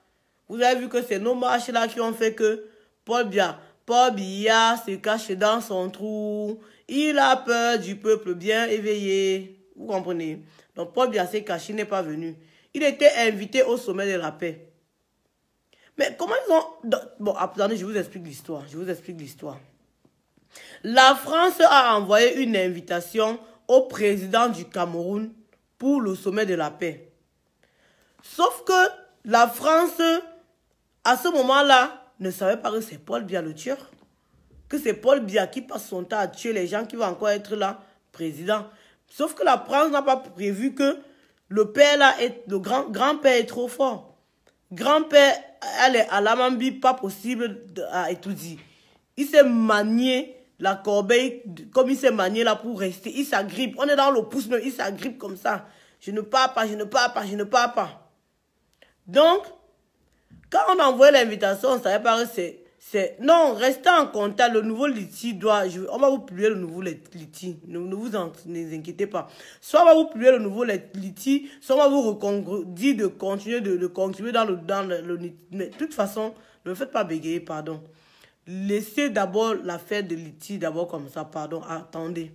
Vous avez vu que c'est nos marches-là qui ont fait que Paul Biya se cache dans son trou. Il a peur du peuple bien éveillé. Vous comprenez? Donc, Paul Biya s'est caché, n'est pas venu. Il était invité au sommet de la paix. Mais comment ils ont... Bon, attendez, je vous explique l'histoire. Je vous explique l'histoire. La France a envoyé une invitation au président du Cameroun pour le sommet de la paix. Sauf que la France, à ce moment-là, ne savait pas que c'est Paul Biya le tueur. Que c'est Paul Biya qui passe son temps à tuer les gens qui vont encore être là, président. Sauf que la France n'a pas prévu que le père là, le grand-père est trop fort. Grand-père, elle est à l'Amambi, pas possible à étudier. Il s'est manié la corbeille, comme il s'est manié là pour rester. Il s'agrippe. On est dans le pouce, mais il s'agrippe comme ça. Je ne pars pas, je ne pars pas, je ne pars pas. Donc, quand on envoie l'invitation, on ne savait pas que Non, restez en contact. Le nouveau Liti doit... On va vous publier le nouveau Liti. Ne vous inquiétez pas. Soit on va vous publier le nouveau Liti, soit on va vous dire de continuer de continuer dans le... Mais de toute façon, ne faites pas bégayer, pardon. Laissez d'abord l'affaire de Liti, d'abord comme ça, pardon. Attendez.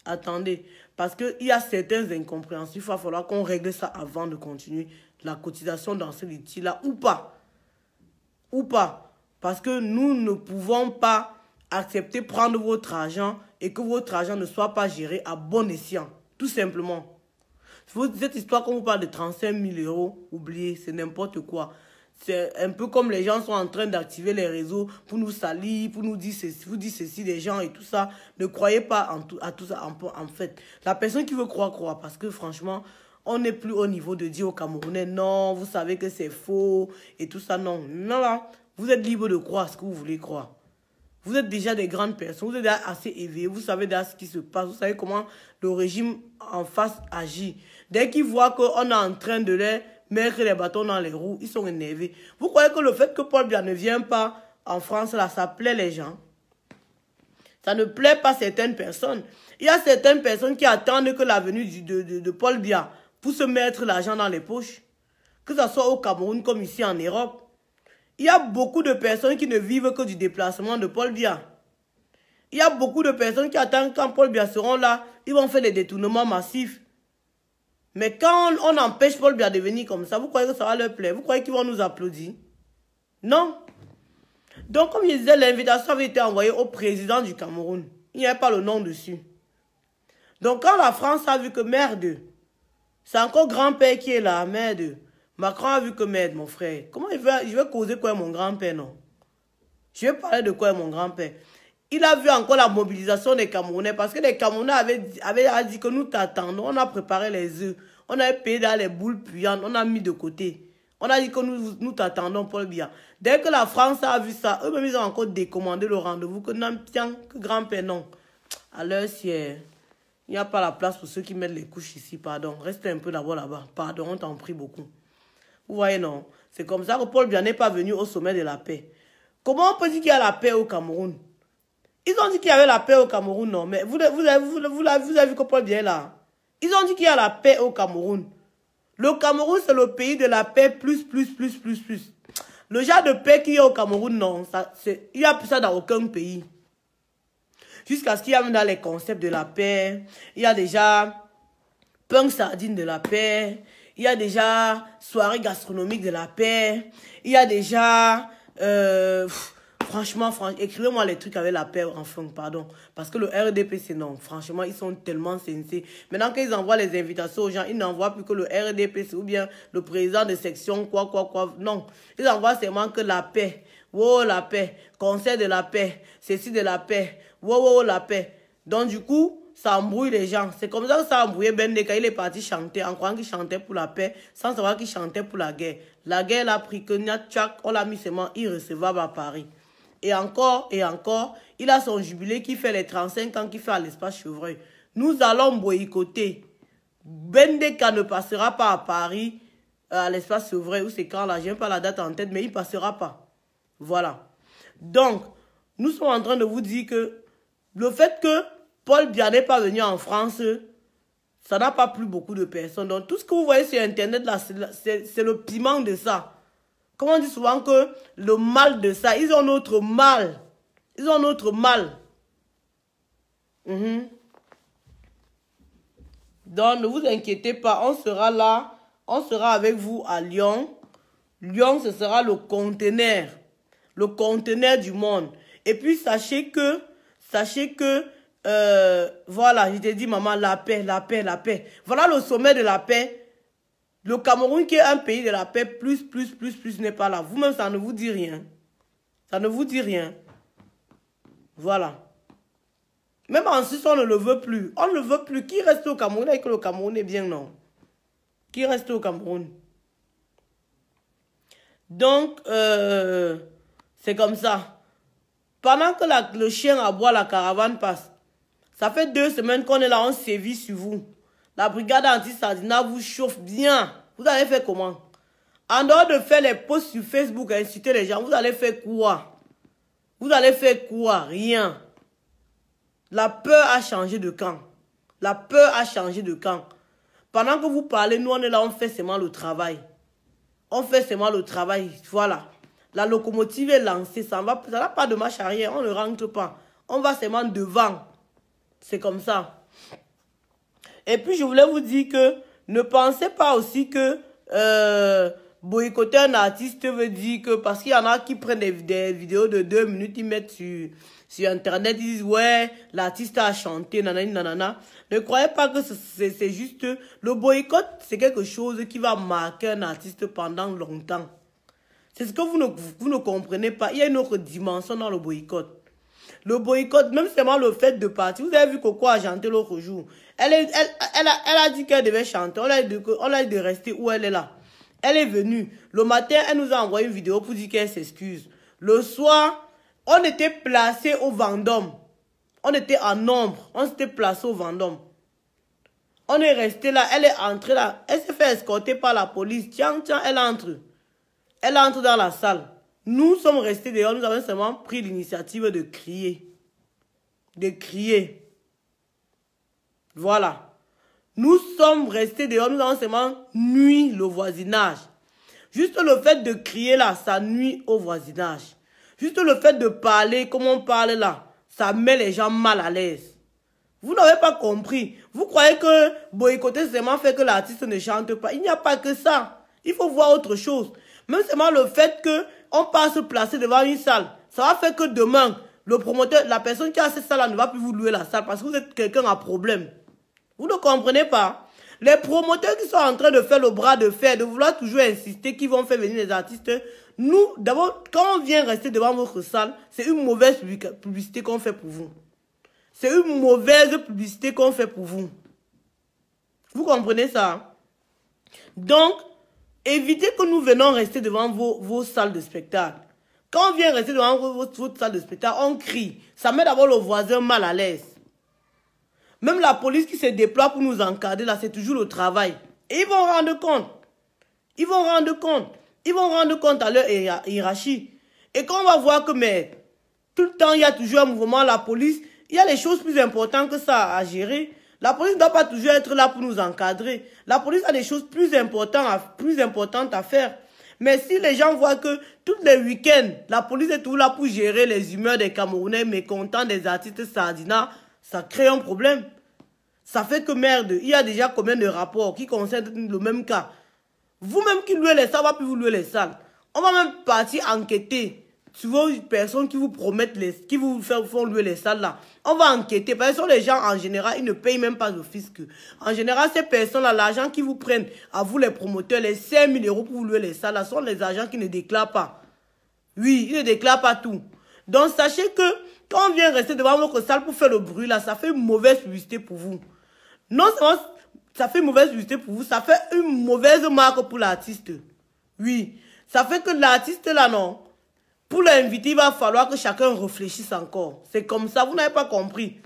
Attendez. Parce qu'il y a certaines incompréhensions. Il va falloir qu'on règle ça avant de continuer la cotisation dans ce Liti-là ou pas. Ou pas. Parce que nous ne pouvons pas accepter prendre votre argent et que votre argent ne soit pas géré à bon escient. Tout simplement. Cette histoire, quand on vous parle de 35 000 €, oubliez, c'est n'importe quoi. C'est un peu comme les gens sont en train d'activer les réseaux pour nous salir, pour nous dire ceci, vous dire ceci des gens et tout ça. Ne croyez pas à tout ça. En fait, la personne qui veut croire, croit. Parce que franchement, on n'est plus au niveau de dire aux Camerounais, non, vous savez que c'est faux et tout ça. Non, non, non. Vous êtes libre de croire ce que vous voulez croire. Vous êtes déjà des grandes personnes, vous êtes déjà assez éveillés, vous savez déjà ce qui se passe, vous savez comment le régime en face agit. Dès qu'ils voient qu'on est en train de les mettre les bâtons dans les roues, ils sont énervés. Vous croyez que le fait que Paul Biya ne vient pas en France, là, ça plaît les gens? Ça ne plaît pas certaines personnes. Il y a certaines personnes qui attendent que la venue de Paul Biya pour se mettre l'argent dans les poches. Que ce soit au Cameroun comme ici en Europe. Il y a beaucoup de personnes qui ne vivent que du déplacement de Paul Biya. Il y a beaucoup de personnes qui attendent quand Paul Biya seront là, ils vont faire des détournements massifs. Mais quand on empêche Paul Biya de venir comme ça, vous croyez que ça va leur plaire? Vous croyez qu'ils vont nous applaudir? Non. Donc, comme je disais, l'invitation avait été envoyée au président du Cameroun. Il n'y avait pas le nom dessus. Donc, quand la France a vu que merde, c'est encore grand-père qui est là, merde. Macron a vu que merde, mon frère. Comment je vais causer quoi mon grand-père, non? Je vais parler de quoi mon grand-père? Il a vu encore la mobilisation des Camerounais parce que les Camerounais avaient dit que nous t'attendons. On a préparé les œufs. On avait payé dans les boules puantes. On a mis de côté. On a dit que nous t'attendons, Paul Biya. Dès que la France a vu ça, eux-mêmes, ils ont encore décommandé le rendez-vous. Que non, tiens, que grand-père, non. Alors, il n'y a pas la place pour ceux qui mettent les couches ici, pardon. Restez un peu d'abord là-bas. Pardon, on t'en prie beaucoup. Vous voyez, non? C'est comme ça que Paul Biya n'est pas venu au sommet de la paix. Comment on peut dire qu'il y a la paix au Cameroun? Ils ont dit qu'il y avait la paix au Cameroun, non? Mais vous avez vu que Paul Biya est là? Ils ont dit qu'il y a la paix au Cameroun. Le Cameroun, c'est le pays de la paix plus. Le genre de paix qu'il y a au Cameroun, non. Il n'y a plus ça dans aucun pays. Jusqu'à ce qu'il y a même dans les concepts de la paix. Il y a déjà pain sardine de la paix. Il y a déjà soirée gastronomique de la paix. Il y a déjà... franchement, écrivez-moi les trucs avec la paix, enfin, pardon. Parce que le RDP, c'est non. Franchement, ils sont tellement sensés. Maintenant qu'ils envoient les invitations aux gens, ils n'envoient plus que le RDP, ou bien le président de section, quoi. Non. Ils envoient seulement que la paix. Wow, la paix. Conseil de la paix. Ceci de la paix. Wow, la paix. Donc, du coup... ça embrouille les gens. C'est comme ça que ça a embrouillé Bendeka. Il est parti chanter en croyant qu'il chantait pour la paix, sans savoir qu'il chantait pour la guerre. La guerre l'a pris que Niatchak, on l'a mis seulement irrecevable à Paris. Et encore, il a son jubilé qui fait les 35 ans qu'il fait à l'espace Chevreuil. Nous allons boycotter. Bendeka ne passera pas à Paris, à l'espace Chevreuil, où c'est quand là, je n'ai pas la date en tête, mais il ne passera pas. Voilà. Donc, nous sommes en train de vous dire que le fait que Paul Biya n'est pas venu en France, ça n'a pas plu beaucoup de personnes. Donc, tout ce que vous voyez sur Internet, là, c'est le piment de ça. Comme on dit souvent que le mal de ça, ils ont notre mal. Ils ont notre mal. Donc, ne vous inquiétez pas, on sera là. On sera avec vous à Lyon. Lyon, ce sera le conteneur. Le conteneur du monde. Et puis, sachez que... voilà, je t'ai dit, maman, la paix. Voilà le sommet de la paix. Le Cameroun qui est un pays de la paix, plus n'est pas là. Vous-même, ça ne vous dit rien. Ça ne vous dit rien. Voilà. Même en Suisse, on ne le veut plus. On ne le veut plus. Qui reste au Cameroun et que le Cameroun est bien, non? Qui reste au Cameroun? Donc, c'est comme ça. Pendant que le chien aboie, la caravane passe. Ça fait 2 semaines qu'on est là, on sévit sur vous. La brigade anti-Sardina vous chauffe bien. Vous allez faire comment? En dehors de faire les posts sur Facebook et insulter les gens, vous allez faire quoi? Vous allez faire quoi? Rien. La peur a changé de camp. La peur a changé de camp. Pendant que vous parlez, nous on est là, on fait seulement le travail. On fait seulement le travail. Voilà. La locomotive est lancée. Ça n'a pas de marche arrière. On ne rentre pas. On va seulement devant. C'est comme ça. Et puis, je voulais vous dire que ne pensez pas aussi que boycotter un artiste veut dire que... Parce qu'il y en a qui prennent des vidéos de 2 minutes, ils mettent sur Internet, ils disent, ouais, l'artiste a chanté, nanani, nanana. Ne croyez pas que c'est juste... Le boycott, c'est quelque chose qui va marquer un artiste pendant longtemps. C'est ce que vous ne comprenez pas. Il y a une autre dimension dans le boycott. Le boycott, même seulement le fait de partir. Vous avez vu Coco a chanté l'autre jour. Elle a dit qu'elle devait chanter. On a dit de rester où elle est là. Elle est venue. Le matin, elle nous a envoyé une vidéo pour dire qu'elle s'excuse. Le soir, on était placé au Vendôme. On était en nombre. On s'était placé au Vendôme. On est resté là. Elle est entrée là. Elle s'est fait escorter par la police. Tiens, tiens, elle entre. Elle entre dans la salle. Nous sommes restés dehors, nous avons seulement pris l'initiative de crier. De crier. Voilà. Nous sommes restés dehors, nous avons seulement nuit le voisinage. Juste le fait de crier là, ça nuit au voisinage. Juste le fait de parler comme on parle là, ça met les gens mal à l'aise. Vous n'avez pas compris. Vous croyez que boycotter seulement fait que l'artiste ne chante pas. Il n'y a pas que ça. Il faut voir autre chose. Même seulement le fait que on passe se placer devant une salle, ça va faire que demain, le promoteur, la personne qui a cette salle-là ne va plus vous louer la salle parce que vous êtes quelqu'un à problème. Vous ne comprenez pas? Les promoteurs qui sont en train de faire le bras de fer, de vouloir toujours insister qu'ils vont faire venir les artistes, nous, d'abord, quand on vient rester devant votre salle, c'est une mauvaise publicité qu'on fait pour vous. C'est une mauvaise publicité qu'on fait pour vous. Vous comprenez ça? Donc, évitez que nous venons rester devant vos salles de spectacle. Quand on vient rester devant votre salle de spectacle, on crie. Ça met d'abord le voisin mal à l'aise. Même la police qui se déploie pour nous encadrer, là, c'est toujours le travail. Et ils vont rendre compte. Ils vont rendre compte. Ils vont rendre compte à leur hiérarchie. Et quand on va voir que, mais, tout le temps, il y a toujours un mouvement, la police, il y a des choses plus importantes que ça à gérer. La police ne doit pas toujours être là pour nous encadrer. La police a des choses plus importantes à faire. Mais si les gens voient que tous les week-ends, la police est toujours là pour gérer les humeurs des Camerounais mécontents des artistes sardinats, ça crée un problème. Ça fait que merde, il y a déjà combien de rapports qui concernent le même cas. Vous-même qui louez les salles, on va plus vous louer les salles. On va même partir enquêter sur vos personnes qui vous promettent, qui vous font louer les salles là. On va enquêter. Parce que les gens, en général, ils ne payent même pas le fisc. En général, ces personnes-là, l'argent qu'ils vous prennent, à vous les promoteurs, les 5 000 € pour vous louer les salles là, sont les agents qui ne déclarent pas. Oui, ils ne déclarent pas tout. Donc, sachez que quand on vient rester devant votre salle pour faire le bruit là, ça fait une mauvaise publicité pour vous. Non seulement ça fait une mauvaise publicité pour vous, ça fait une mauvaise marque pour l'artiste. Oui, ça fait que l'artiste là, non. Pour l'inviter, il va falloir que chacun réfléchisse encore. C'est comme ça, vous n'avez pas compris.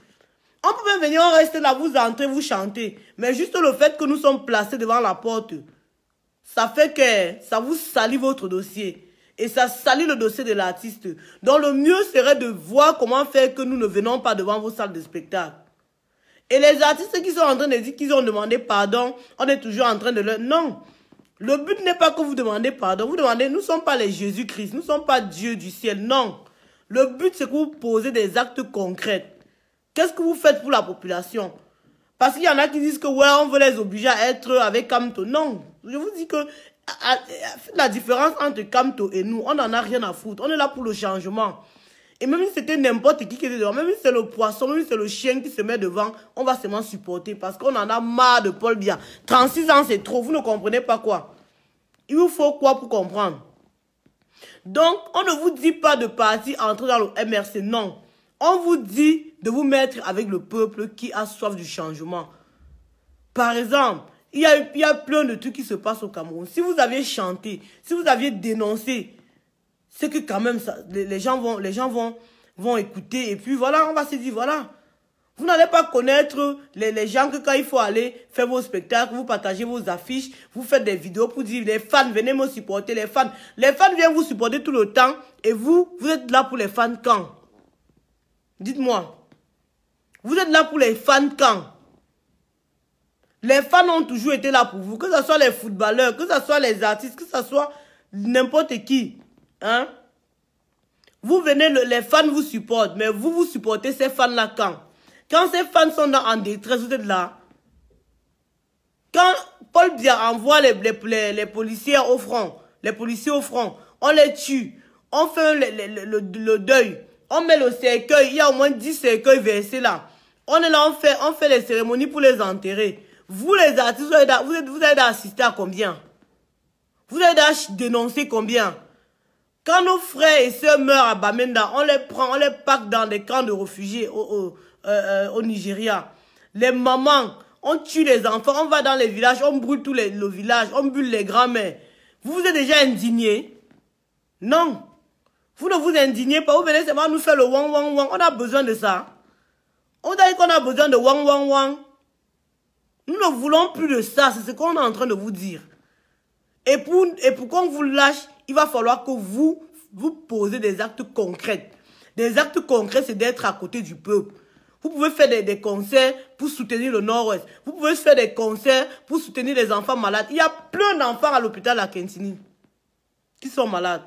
On peut même venir, on reste là, vous entrez, vous chantez. Mais juste le fait que nous sommes placés devant la porte, ça fait que ça vous salit votre dossier. Et ça salit le dossier de l'artiste. Donc le mieux serait de voir comment faire que nous ne venons pas devant vos salles de spectacle. Et les artistes qui sont en train de dire qu'ils ont demandé pardon, on est toujours en train de leur... Non. Le but n'est pas que vous demandez pardon. Vous demandez, nous ne sommes pas les Jésus-Christ. Nous ne sommes pas Dieu du ciel. Non. Le but, c'est que vous posez des actes concrets. Qu'est-ce que vous faites pour la population? Parce qu'il y en a qui disent que, ouais, on veut les obliger à être avec Camto. Non. Je vous dis que la différence entre Camto et nous, on n'en a rien à foutre. On est là pour le changement. Et même si c'était n'importe qui était devant, même si c'est le poisson, même si c'est le chien qui se met devant, on va seulement supporter parce qu'on en a marre de Paul Biya. 36 ans, c'est trop. Vous ne comprenez pas quoi? Il vous faut quoi pour comprendre? Donc, on ne vous dit pas de partir entrer dans le MRC, non. On vous dit de vous mettre avec le peuple qui a soif du changement. Par exemple, il y a plein de trucs qui se passent au Cameroun. Si vous aviez chanté, si vous aviez dénoncé, c'est que quand même, ça, les gens vont écouter. Et puis voilà, on va se dire, voilà. Vous n'allez pas connaître les gens que quand il faut aller faire vos spectacles, vous partagez vos affiches, vous faites des vidéos pour dire les fans, venez me supporter, les fans. Les fans viennent vous supporter tout le temps et vous êtes là pour les fans quand? Dites-moi. Vous êtes là pour les fans quand? Les fans ont toujours été là pour vous, que ce soit les footballeurs, que ce soit les artistes, que ce soit n'importe qui. Hein? Vous venez, les fans vous supportent, mais vous supportez ces fans-là quand? Quand ces fans sont en détresse, vous êtes là. Quand Paul Biya envoie les policiers au front, on les tue, on fait le deuil, on met le cercueil, il y a au moins 10 cercueils versés là. On est là, on fait les cérémonies pour les enterrer. Vous les artistes, vous avez assisté à combien? Vous avez dénoncé combien? Quand nos frères et sœurs meurent à Bamenda, on les prend, on les pack dans des camps de réfugiés au Nigeria. Les mamans, on tue les enfants, on va dans les villages, on brûle tout le village, on brûle les grands-mères. Vous êtes déjà indignés? Non. Vous ne vous indignez pas, vous venez seulement nous faire le wang wang wang. On a besoin de ça. On a dit qu'on a besoin de wang wang wang. Nous ne voulons plus de ça, c'est ce qu'on est en train de vous dire. Et pour qu'on vous lâche, il va falloir que vous posez des actes concrets. Des actes concrets, c'est d'être à côté du peuple. Vous pouvez faire des concerts pour soutenir le Nord-Ouest. Vous pouvez faire des concerts pour soutenir les enfants malades. Il y a plein d'enfants à l'hôpital à Kentini qui sont malades.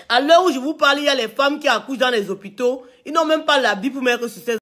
À l'heure où je vous parle, il y a les femmes qui accouchent dans les hôpitaux. Ils n'ont même pas l'habit pour mettre sur ces